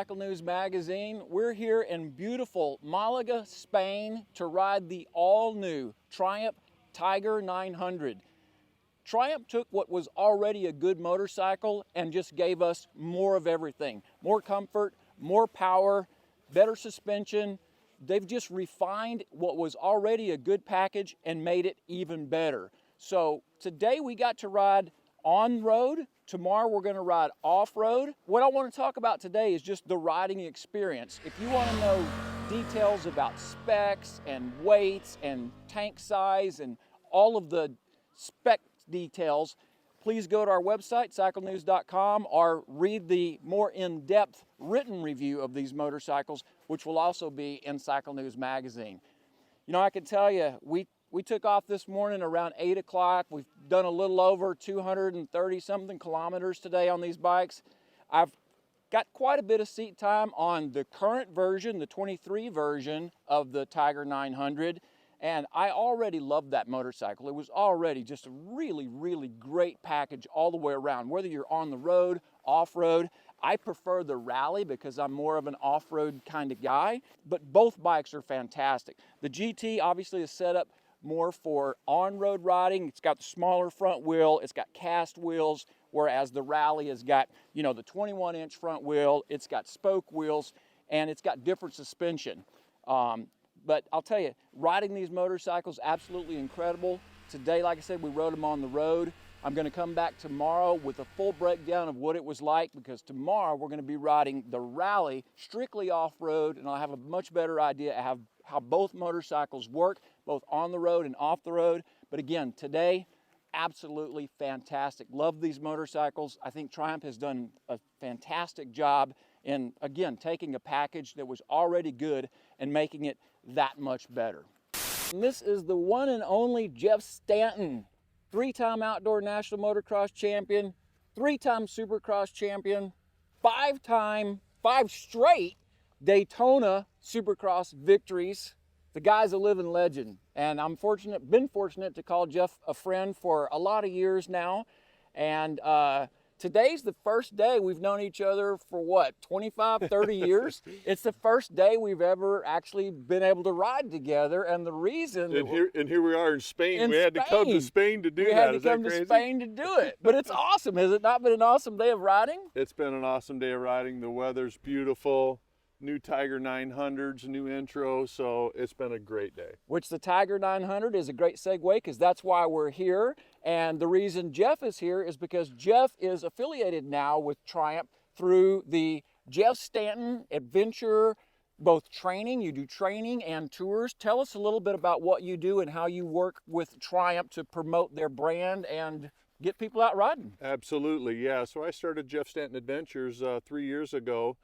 Cycle News Magazine. We're here in beautiful Malaga, Spain to ride the all-new Triumph Tiger 900. Triumph took what was already a good motorcycle and just gave us more of everything. More comfort, more power, better suspension. They've just refined what was already a good package and made it even better. So today we got to ride on-road. Tomorrow we're going to ride off-road. What I want to talk about today is just the riding experience. If you want to know details about specs and weights and tank size and all of the spec details, please go to our website, cyclenews.com, or read the more in-depth written review of these motorcycles, which will also be in Cycle News Magazine. You know, I can tell you, we took off this morning around 8 o'clock. We've done a little over 230 something kilometers today on these bikes. I've got quite a bit of seat time on the current version, the 23 version of the Tiger 900. And I already loved that motorcycle. It was already just a really, really great package all the way around. Whether you're on the road, off-road, I prefer the Rally because I'm more of an off-road kind of guy, but both bikes are fantastic. The GT obviously is set up more for on-road riding. It's got the smaller front wheel, it's got cast wheels, whereas the Rally has got, you know, the 21-inch front wheel, it's got spoke wheels, and it's got different suspension. But I'll tell you, riding these motorcycles, absolutely incredible. Today, like I said, we rode them on the road. I'm going to come back tomorrow with a full breakdown of what it was like, because tomorrow we're going to be riding the Rally strictly off-road, and I'll have a much better idea of how both motorcycles work, both on the road and off the road. But again, today, absolutely fantastic. Love these motorcycles. I think Triumph has done a fantastic job in, again, taking a package that was already good and making it that much better. And this is the one and only Jeff Stanton, three-time outdoor national motocross champion, three-time supercross champion, five straight Daytona Supercross victories. The guy's a living legend, and I'm been fortunate to call Jeff a friend for a lot of years now. And today's the first day we've known each other for what, 25, 30 years? It's the first day we've ever actually been able to ride together, and the reason... And here we are in Spain. We had to come to Spain to do that. We had to come to Spain to do it. But it's awesome. Has it not been an awesome day of riding? It's been an awesome day of riding. The weather's beautiful. New Tiger 900s, new intro, so it's been a great day. Which the Tiger 900 is a great segue, because that's why we're here. And the reason Jeff is here is because Jeff is affiliated now with Triumph through the Jeff Stanton Adventure, both training. You do training and tours. Tell us a little bit about what you do and how you work with Triumph to promote their brand and get people out riding. Absolutely, yeah. So I started Jeff Stanton Adventures 3 years ago.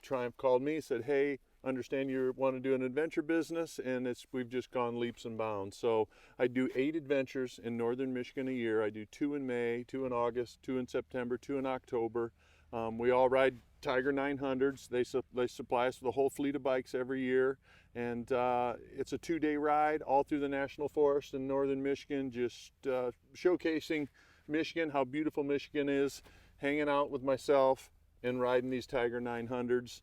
Triumph called me, said, hey, understand you want to do an adventure business, and we've just gone leaps and bounds. So I do 8 adventures in northern Michigan a year. I do 2 in May, 2 in August, 2 in September, 2 in October. We all ride Tiger 900s. They supply us with a whole fleet of bikes every year, and it's a 2-day ride all through the National Forest in northern Michigan, just showcasing Michigan, how beautiful Michigan is, hanging out with myself and riding these Tiger 900s.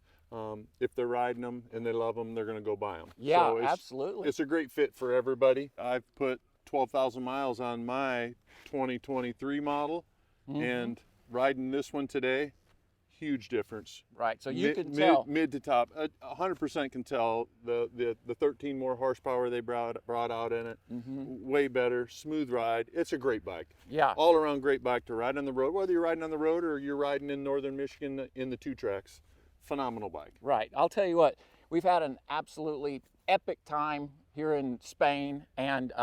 If they're riding them and they love them, they're going to go buy them. Yeah, so absolutely. It's a great fit for everybody. I've put 12,000 miles on my 2023 model, and riding this one today, huge difference. Right, so you can tell. Mid to top, 100% can tell the 13 more horsepower they brought out in it. Way better, smooth ride. It's a great bike. Yeah. All around great bike to ride on the road, whether you're riding on the road or you're riding in northern Michigan in the 2 tracks. Phenomenal bike. Right, I'll tell you what, we've had an absolutely epic time here in Spain, and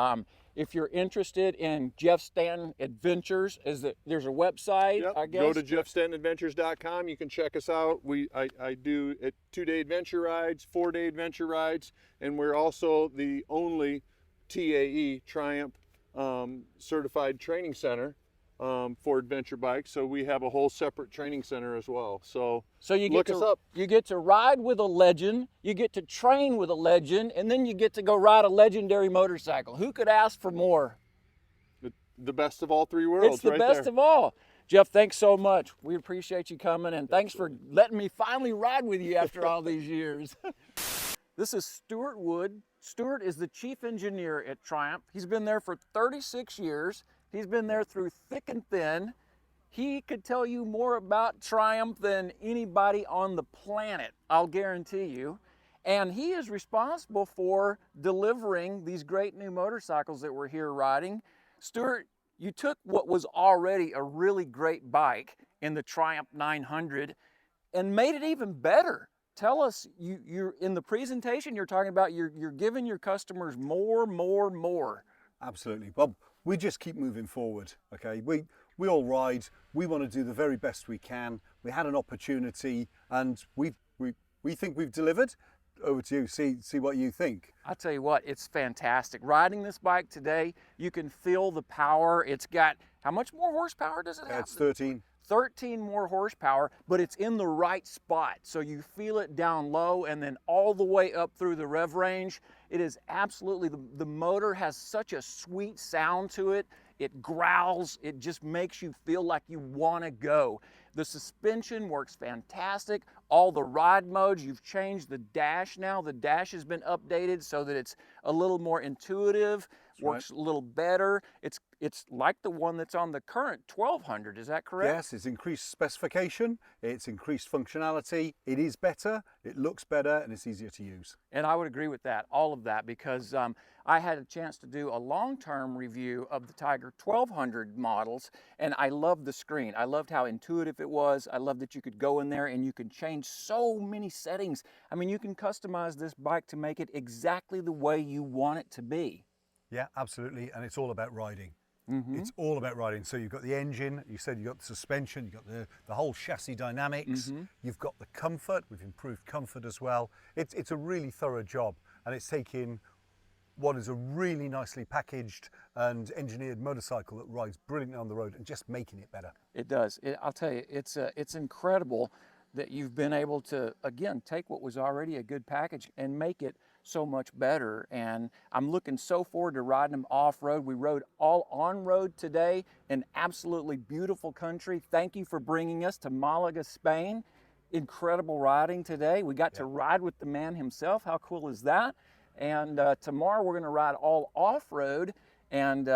if you're interested in Jeff Stanton Adventures, there's a website, yep. I guess? Go to jeffstantonadventures.com. You can check us out. I do 2-day adventure rides, 4-day adventure rides, and we're also the only TAE, Triumph certified training center for adventure bikes. So we have a whole separate training center as well. So you look us up. You get to ride with a legend, you get to train with a legend, and then you get to go ride a legendary motorcycle. Who could ask for more? the best of all three worlds. It's the right best there. of all. Jeff, thanks so much. We appreciate you coming, and thanks for letting me finally ride with you after all these years. This is Stewart Wood. Stewart is the chief engineer at Triumph. He's been there for 36 years. He's been there through thick and thin. He could tell you more about Triumph than anybody on the planet, I'll guarantee you. And he is responsible for delivering these great new motorcycles that we're here riding. Stewart, you took what was already a really great bike in the Triumph 900 and made it even better. Tell us, you're in the presentation, you're talking about you're giving your customers more. Absolutely, Bob. We just keep moving forward, okay? We all ride, we want to do the very best we can. We had an opportunity and we think we've delivered. Over to you, see what you think. I'll tell you what, it's fantastic. Riding this bike today, you can feel the power. It's got, how much more horsepower does it have? It's 13. 13 more horsepower, but it's in the right spot. So you feel it down low and then all the way up through the rev range. It is absolutely, the motor has such a sweet sound to it. It growls, it just makes you feel like you want to go. The suspension works fantastic. All the ride modes, you've changed the dash now. The dash has been updated so that it's a little more intuitive, works a little better. It's like the one that's on the current 1200, is that correct? Yes, it's increased specification, it's increased functionality, it is better, it looks better, and it's easier to use. And I would agree with that, all of that, because I had a chance to do a long-term review of the Tiger 1200 models, and I loved the screen. I loved how intuitive it was. I loved that you could go in there and you could change so many settings. I mean, you can customize this bike to make it exactly the way you want it to be. Yeah, absolutely, and it's all about riding. It's all about riding. So you've got the engine, you said you've got the suspension, you've got the whole chassis dynamics, you've got the comfort, we've improved comfort as well. It's a really thorough job, and it's taking what is a really nicely packaged and engineered motorcycle that rides brilliantly on the road and just making it better. It does. I'll tell you, it's incredible that you've been able to, again, take what was already a good package and make it so much better. And I'm looking so forward to riding them off-road. We rode all on-road today in absolutely beautiful country. Thank you for bringing us to Malaga, Spain. Incredible riding today. We got to ride with the man himself. How cool is that? And tomorrow we're going to ride all off-road, and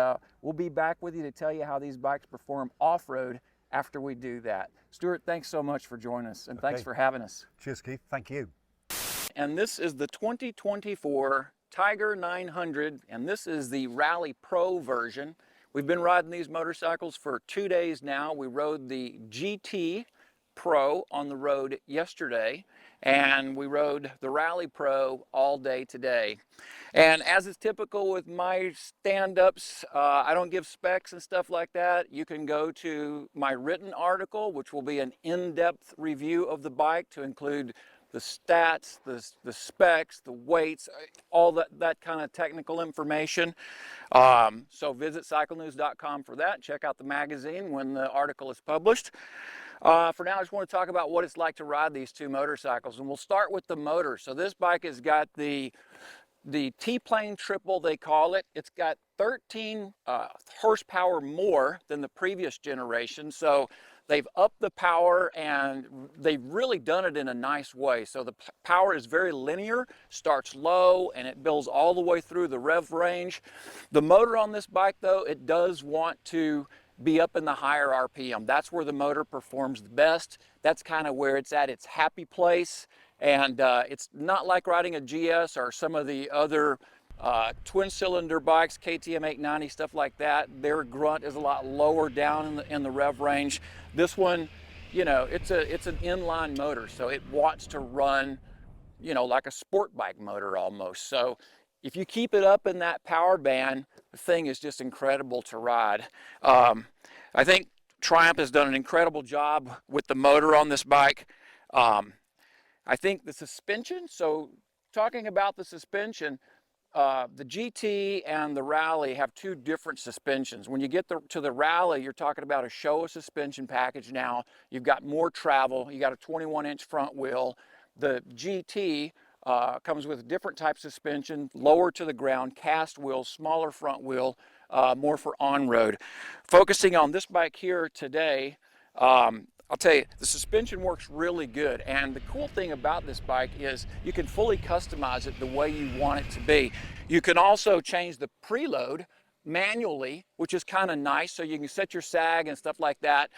we'll be back with you to tell you how these bikes perform off-road after we do that. Stewart, thanks so much for joining us, and thanks for having us. Cheers, Keith. Thank you. And this is the 2024 Tiger 900, and this is the Rally Pro version. We've been riding these motorcycles for 2 days now. We rode the GT Pro on the road yesterday, and we rode the Rally Pro all day today. And as is typical with my stand-ups, I don't give specs and stuff like that. You can go to my written article, which will be an in-depth review of the bike to include the stats, the specs, the weights, all that kind of technical information. So visit cyclenews.com for that. Check out the magazine when the article is published. For now, I just want to talk about what it's like to ride these two motorcycles, and we'll start with the motor. So this bike has got the T-Plane Triple, they call it. It's got 13 horsepower more than the previous generation. So they've upped the power, and they've really done it in a nice way. So the power is very linear, starts low, and it builds all the way through the rev range. The motor on this bike, though, it does want to be up in the higher RPM. That's where the motor performs the best. That's kind of where it's at its happy place. And it's not like riding a GS or some of the other twin cylinder bikes, KTM 890, stuff like that. Their grunt is a lot lower down in the rev range. This one, you know, it's an inline motor, so it wants to run, you know, like a sport bike motor almost. So if you keep it up in that power band, the thing is just incredible to ride. I think Triumph has done an incredible job with the motor on this bike. I think the suspension, so talking about the suspension, the GT and the Rally have two different suspensions. When you get to the Rally, you're talking about a Showa suspension package now. You've got more travel. You got a 21-inch front wheel. The GT comes with a different type of suspension, lower to the ground, cast wheels, smaller front wheel, more for on-road. Focusing on this bike here today, I'll tell you, the suspension works really good, and the cool thing about this bike is you can fully customize it the way you want it to be. You can also change the preload manually, which is kind of nice, so you can set your sag and stuff like that.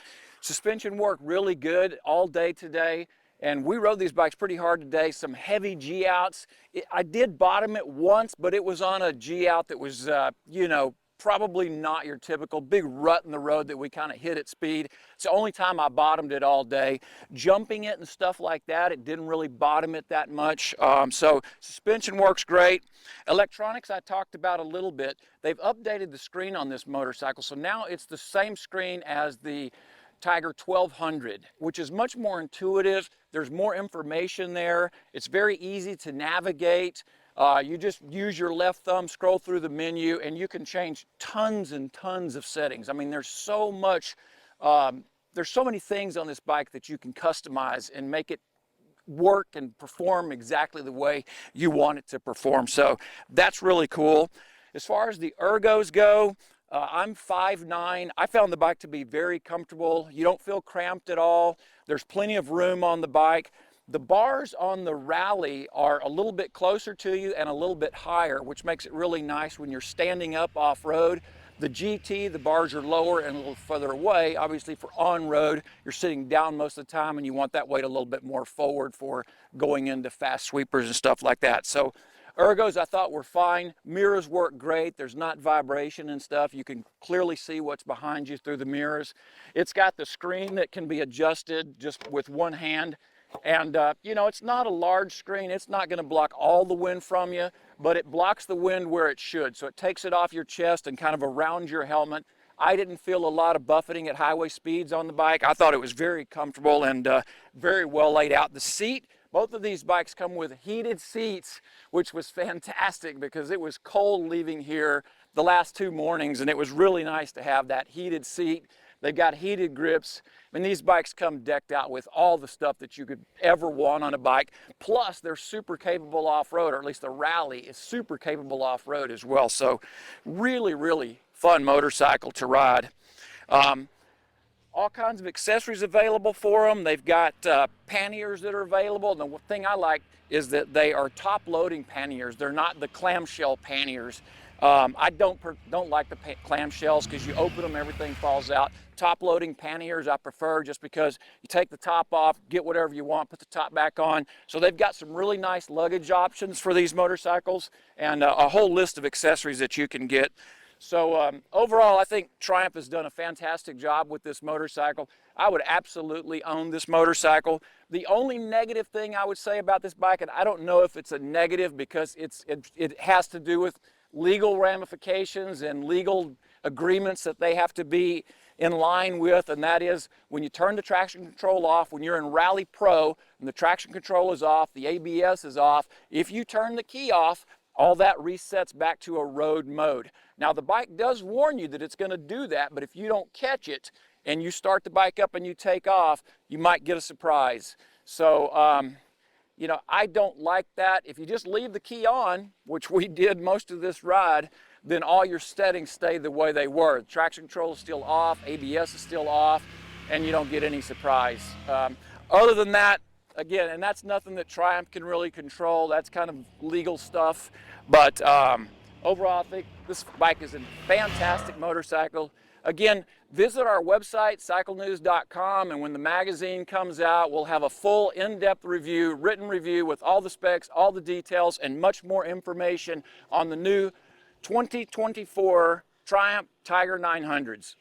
Suspension worked really good all day today, and we rode these bikes pretty hard today. Some heavy G-outs. I did bottom it once, but it was on a G-out that was, you know, probably not your typical big rut in the road that we kind of hit at speed. It's the only time I bottomed it all day. Jumping it and stuff like that, it didn't really bottom it that much. So suspension works great. Electronics I talked about a little bit. They've updated the screen on this motorcycle, so now it's the same screen as the Tiger 1200, which is much more intuitive. There's more information there. It's very easy to navigate. You just use your left thumb, scroll through the menu, and you can change tons and tons of settings. I mean, there's so much, there's so many things on this bike that you can customize and make it work and perform exactly the way you want it to perform. So that's really cool. As far as the ergos go, I'm 5'9". I found the bike to be very comfortable. You don't feel cramped at all. There's plenty of room on the bike. The bars on the Rally are a little bit closer to you and a little bit higher, which makes it really nice when you're standing up off-road. The GT, the bars are lower and a little further away. Obviously for on-road, you're sitting down most of the time and you want that weight a little bit more forward for going into fast sweepers and stuff like that. So ergos I thought were fine. Mirrors work great. There's not vibration and stuff. You can clearly see what's behind you through the mirrors. It's got the screen that can be adjusted just with one hand. And you know, it's not a large screen. It's not going to block all the wind from you, but it blocks the wind where it should. So it takes it off your chest and kind of around your helmet. I didn't feel a lot of buffeting at highway speeds on the bike. I thought it was very comfortable and very well laid out. The seat, both of these bikes come with heated seats, which was fantastic because it was cold leaving here the last 2 mornings, and it was really nice to have that heated seat. They've got heated grips. I mean, these bikes come decked out with all the stuff that you could ever want on a bike. Plus, they're super capable off-road, or at least the Rally is super capable off-road as well. So really, really fun motorcycle to ride. All kinds of accessories available for them. They've got panniers that are available. And the thing I like is that they are top-loading panniers. They're not the clamshell panniers. I don't like the clamshells because you open them, everything falls out. Top-loading panniers I prefer just because you take the top off, get whatever you want, put the top back on. So they've got some really nice luggage options for these motorcycles and a whole list of accessories that you can get. So overall, I think Triumph has done a fantastic job with this motorcycle. I would absolutely own this motorcycle. The only negative thing I would say about this bike, and I don't know if it's a negative because it has to do with legal ramifications and legal agreements that they have to be in line with, and that is when you turn the traction control off, when you're in Rally Pro and the traction control is off, the ABS is off, if you turn the key off, all that resets back to a road mode. Now the bike does warn you that it's going to do that, but if you don't catch it and you start the bike up and you take off, you might get a surprise. So you know, I don't like that. If you just leave the key on, which we did most of this ride, then all your settings stay the way they were. Traction control is still off, ABS is still off, and you don't get any surprise. Other than that, again, and that's nothing that Triumph can really control. That's kind of legal stuff. But overall, I think this bike is a fantastic motorcycle. Again, visit our website, cyclenews.com, and when the magazine comes out, we'll have a full in-depth review, written review with all the specs, all the details, and much more information on the new 2024 Triumph Tiger 900s.